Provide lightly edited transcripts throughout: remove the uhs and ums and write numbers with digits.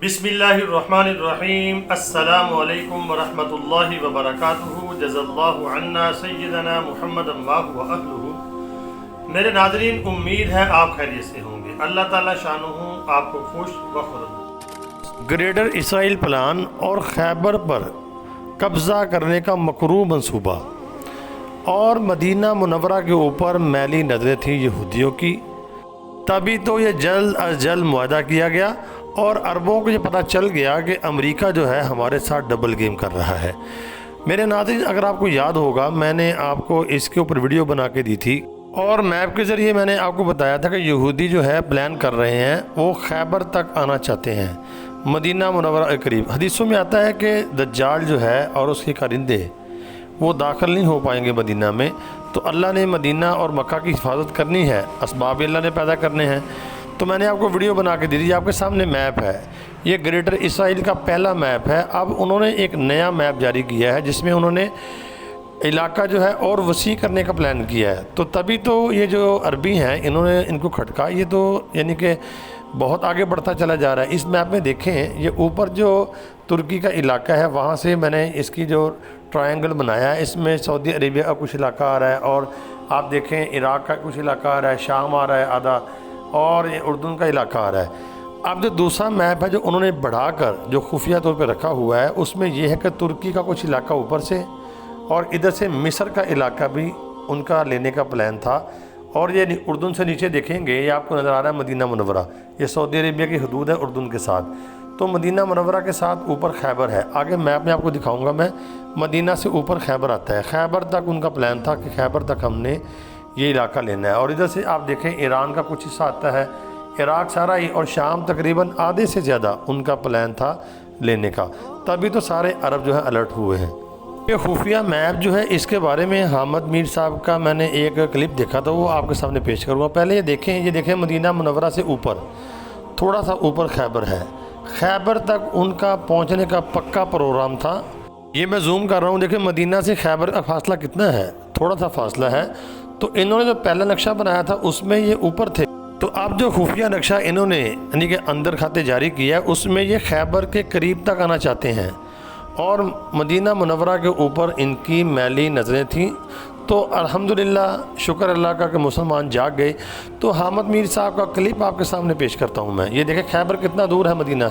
बिस्मिल्लाहिर्रहमानिर्रहीम अस्सलामु अलैकुम वरहमतुल्लाहि वबरकातुहू जज़ल्लाहु अन्ना सय्यदना मुहम्मदन व अहलुहू। मेरे नाज़रीन, उम्मीद है आप खैरियत से होंगे। अल्लाह ताला शानुहू आपको खुश व खुर्रम। ग्रेटर इसराइल प्लान और खैबर पर कब्ज़ा करने का मकरू मंसूबा और मदीना मुनव्वरा के ऊपर मैली नज़रें थीं यहूदियों की। तभी तो ये जल्द अज जल्द मुआहदा किया गया और अरबों को ये पता चल गया कि अमेरिका जो है हमारे साथ डबल गेम कर रहा है। मेरे नाज़रीन, अगर आपको याद होगा, मैंने आपको इसके ऊपर वीडियो बना के दी थी और मैप के ज़रिए मैंने आपको बताया था कि यहूदी जो है प्लान कर रहे हैं, वो खैबर तक आना चाहते हैं, मदीना मुनव्वरा के करीब। हदीसों में आता है कि दज्जाल जो है और उसके कारिंदे वो दाखिल नहीं हो पाएंगे मदीना में। तो अल्लाह ने मदीना और मक्का की हिफाजत करनी है, असबाब अल्लाह ने पैदा करने हैं। तो मैंने आपको वीडियो बना के दी थी। आपके सामने मैप है, ये ग्रेटर इसराइल का पहला मैप है। अब उन्होंने एक नया मैप जारी किया है जिसमें उन्होंने इलाका जो है और वसी करने का प्लान किया है। तो तभी तो ये जो अरबी हैं इन्होंने इनको खटका, ये तो यानी कि बहुत आगे बढ़ता चला जा रहा है। इस मैप में देखें, ये ऊपर जो तुर्की का इलाका है वहाँ से मैंने इसकी जो ट्रायंगल बनाया है, इसमें सऊदी अरेबिया का कुछ इलाका आ रहा है और आप देखें इराक़ का कुछ इलाका आ रहा है, शाम आ रहा है आधा, और ये उर्दून का इलाका आ रहा है। अब जो दूसरा मैप है जो उन्होंने बढ़ाकर जो खुफिया तौर पे रखा हुआ है, उसमें यह है कि तुर्की का कुछ इलाका ऊपर से और इधर से मिस्र का इलाका भी उनका लेने का प्लान था। और ये उर्दून से नीचे देखेंगे, ये आपको नज़र आ रहा है मदीना मुनव्वरा, ये सऊदी अरेबिया की हदूद है उर्दून के साथ। तो मदीना मुनव्वरा के साथ ऊपर खैबर है। आगे मैप में आपको दिखाऊँगा मैं, मदीना से ऊपर खैबर आता है। खैबर तक उनका प्लान था कि खैबर तक हमने ये इलाका लेना है। और इधर से आप देखें ईरान का कुछ हिस्सा आता है, इराक़ सारा ही, और शाम तकरीबन आधे से ज़्यादा उनका प्लान था लेने का। तभी तो सारे अरब जो है अलर्ट हुए हैं। ये खुफिया मैप जो है, इसके बारे में हामिद मीर साहब का मैंने एक क्लिप देखा था, वो आपके सामने पेश करूँगा। पहले ये देखें मदीना मुनव्वरा से ऊपर थोड़ा सा ऊपर खैबर है। खैबर तक उनका पहुँचने का पक्का प्रोग्राम था। ये मैं जूम कर रहा हूँ, देखें मदीना से खैबर का फासला कितना है, थोड़ा सा फासला है। तो इन्होंने जो पहला नक्शा बनाया था उसमें ये ऊपर थे। तो अब जो खुफिया नक्शा इन्होंने यानी कि अंदर खाते जारी किया है, उसमें ये खैबर के करीब तक आना चाहते हैं और मदीना मुनव्वरा के ऊपर इनकी मैली नज़रें थीं। तो अल्हम्दुलिल्लाह, शुक्र अल्लाह का कि मुसलमान जाग गए। तो हामिद मीर साहब का क्लिप आपके सामने पेश करता हूँ मैं। ये देखें खैबर कितना दूर है मदीना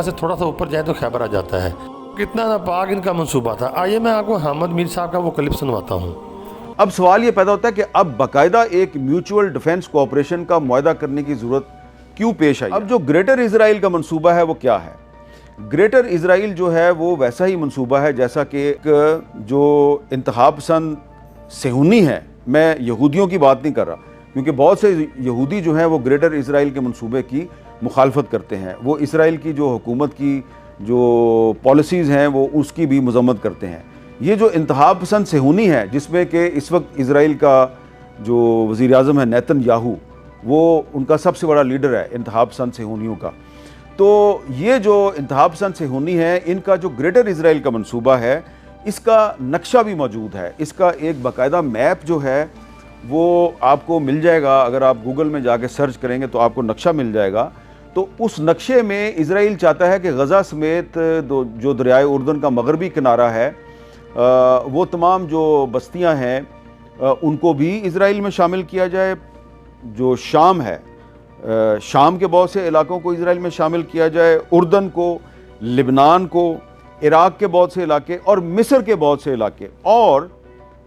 से थोड़ा सा ऊपर जाए तो खैबर आ जाता है। कितना नापाक इनका मंसूबा था। आइए मैं आपको हामिद मीर साहब का वो क्लिप सुनवाता हूँ। अब सवाल ये पैदा होता है कि अब बाकायदा एक म्यूचुअल डिफेंस कोऑपरेशन का मुआहदा करने की ज़रूरत क्यों पेश आई। अब जो ग्रेटर इसराइल का मंसूबा है वो क्या है। ग्रेटर इसराइल जो है वो वैसा ही मंसूबा है जैसा कि जो इंतखाब पसंद सेहूनी है, मैं यहूदियों की बात नहीं कर रहा, क्योंकि बहुत से यहूदी जो हैं वो ग्रेटर इसराइल के मंसूबे की मुखालफत करते हैं। वो इसराइल की जो हुकूमत की जो पॉलिसीज़ हैं वो उसकी भी मजम्मत करते हैं। ये जो इंतखाब पसंद सेहूनी है, जिसमें कि इस वक्त इसराइल का जो वज़ीर आज़म है नेतन्याहू, वो उनका सबसे बड़ा लीडर है इंतखाब पसंद सेहूनियों का। तो ये जो इंतखाब पसंद सेहूनी है, इनका जो ग्रेटर इसराइल का मंसूबा है, इसका नक्शा भी मौजूद है। इसका एक बाकायदा मैप जो है वो आपको मिल जाएगा। अगर आप गूगल में जाके सर्च करेंगे तो आपको नक्शा मिल जाएगा। तो उस नक्शे में इसराइल चाहता है कि गज़ा समेत जो दरियाए उर्दन का मगरबी किनारा है, वो तमाम जो बस्तियां हैं उनको भी इसराइल में शामिल किया जाए। जो शाम है, शाम के बहुत से इलाकों को इसराइल में शामिल किया जाए, उर्दन को, लिबनान को, इराक़ के बहुत से इलाके और मिस्र के बहुत से इलाके, और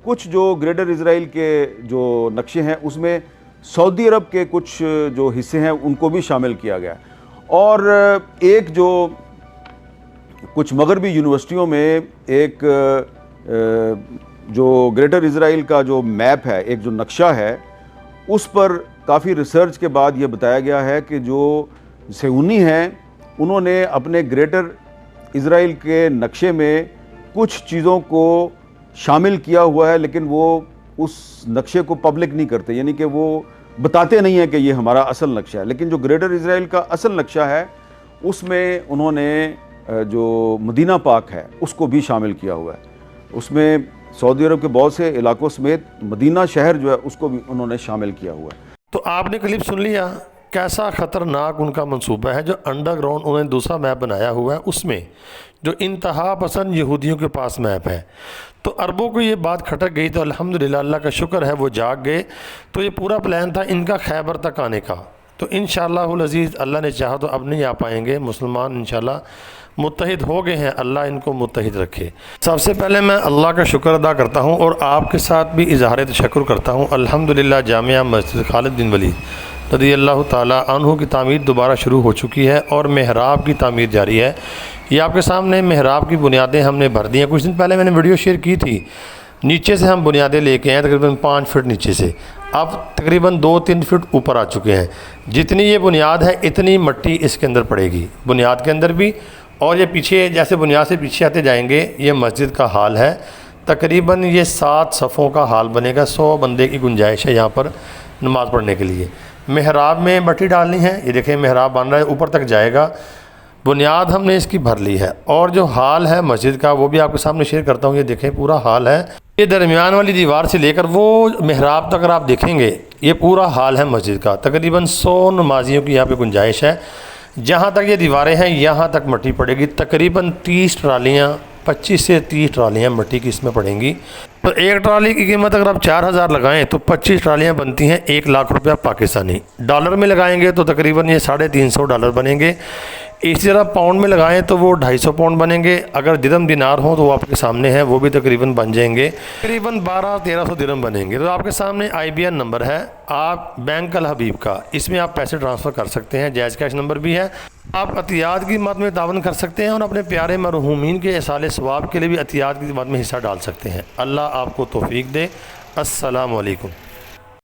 कुछ जो ग्रेटर इसराइल के जो नक्शे हैं उसमें सऊदी अरब के कुछ जो हिस्से हैं उनको भी शामिल किया गया। और एक जो कुछ मगरबी यूनिवर्सिटियों में एक जो ग्रेटर इसराइल का जो मैप है, एक जो नक्शा है, उस पर काफ़ी रिसर्च के बाद ये बताया गया है कि जो सेहूनी हैं उन्होंने अपने ग्रेटर इसराइल के नक्शे में कुछ चीज़ों को शामिल किया हुआ है, लेकिन वो उस नक्शे को पब्लिक नहीं करते, यानी कि वो बताते नहीं हैं कि ये हमारा असल नक्शा है। लेकिन जो ग्रेटर इसराइल का असल नक्शा है उसमें उन्होंने जो मदीना पाक है उसको भी शामिल किया हुआ है। उसमें सऊदी अरब के बहुत से इलाकों समेत मदीना शहर जो है उसको भी उन्होंने शामिल किया हुआ है। तो आपने क्लिप सुन लिया कैसा ख़तरनाक उनका मंसूबा है। जो अंडरग्राउंड उन्होंने दूसरा मैप बनाया हुआ है, उसमें जो इंतहा पसंद यहूदियों के पास मैप है, तो अरबों को ये बात खटक गई, तो अल्हम्दुलिल्लाह अल्लाह का शुक्र है वो जाग गए। तो ये पूरा प्लान था इनका खैबर तक आने का, तो इंशाअल्लाहुल अज़ीज़ अल्लाह ने चाहा तो अब नहीं आ पाएंगे। मुसलमान इंशाअल्लाह मुत्तहिद हो गए हैं, अल्लाह इनको मुत्तहिद रखे। सबसे पहले मैं अल्लाह का शुक्र अदा करता हूँ और आपके साथ भी इज़हार तशक्कुर करता हूँ। अल्हम्दुलिल्लाह जामिया मस्जिद खालिद बिन वलीद रज़ी अल्लाह ताला अन्हु की तामीर दोबारा शुरू हो चुकी है और मेहराब की तामीर जारी है। ये आपके सामने मेहराब की बुनियादें हमने भर दी हैं। कुछ दिन पहले मैंने वीडियो शेयर की थी, नीचे से हम बुनियादें लेके आए तकरीबन 5 फीट नीचे से, अब तकरीबन 2-3 फीट ऊपर आ चुके हैं। जितनी ये बुनियाद है इतनी मिट्टी इसके अंदर पड़ेगी, बुनियाद के अंदर भी, और ये पीछे जैसे बुनियाद से पीछे आते जाएंगे ये मस्जिद का हाल है। तकरीबन ये 7 सफ़ों का हाल बनेगा, 100 बंदे की गुंजाइश है यहाँ पर नमाज़ पढ़ने के लिए। मेहराब में मट्टी डालनी है, ये देखें मेहराब बन रहा है, ऊपर तक जाएगा। बुनियाद हमने इसकी भर ली है और जो हाल है मस्जिद का वो भी आपके सामने शेयर करता हूँ। ये देखें पूरा हाल है, ये दरमियान वाली दीवार से लेकर वो मेहराब तक अगर आप देखेंगे ये पूरा हाल है मस्जिद का। तकरीबन 100 नमाजियों की यहाँ पे गुंजाइश है। जहाँ तक ये दीवारें हैं यहाँ तक मिट्टी पड़ेगी, तकरीबन 30 ट्रालियाँ, 25 से 30 ट्रालियाँ मिट्टी की इसमें पड़ेंगी। तो एक ट्राली की कीमत अगर आप 4000 लगाएं तो 25 ट्रालियाँ बनती हैं 1 लाख रुपया पाकिस्तानी। डॉलर में लगाएंगे तो तकरीबन ये $350 बनेंगे। इसी तरह पाउंड में लगाएं तो वो 250 पाउंड बनेंगे। अगर दिरहम दिनार हो तो वो आपके सामने है, वो भी तकरीबन बन जाएंगे, तकरीबन 1200-1300 दिरहम बनेंगे। तो आपके सामने IBN नंबर है आप बैंक अल हबीब का, इसमें आप पैसे ट्रांसफ़र कर सकते हैं। जायज़ कैश नंबर भी है। आप अतियात की मद में तावन कर सकते हैं और अपने प्यारे मरहूमीन के इसाले सवाब के लिए भी अतियात की मद में हिस्सा डाल सकते हैं। अल्लाह आपको तौफीक दे। अस्सलामु अलैकुम।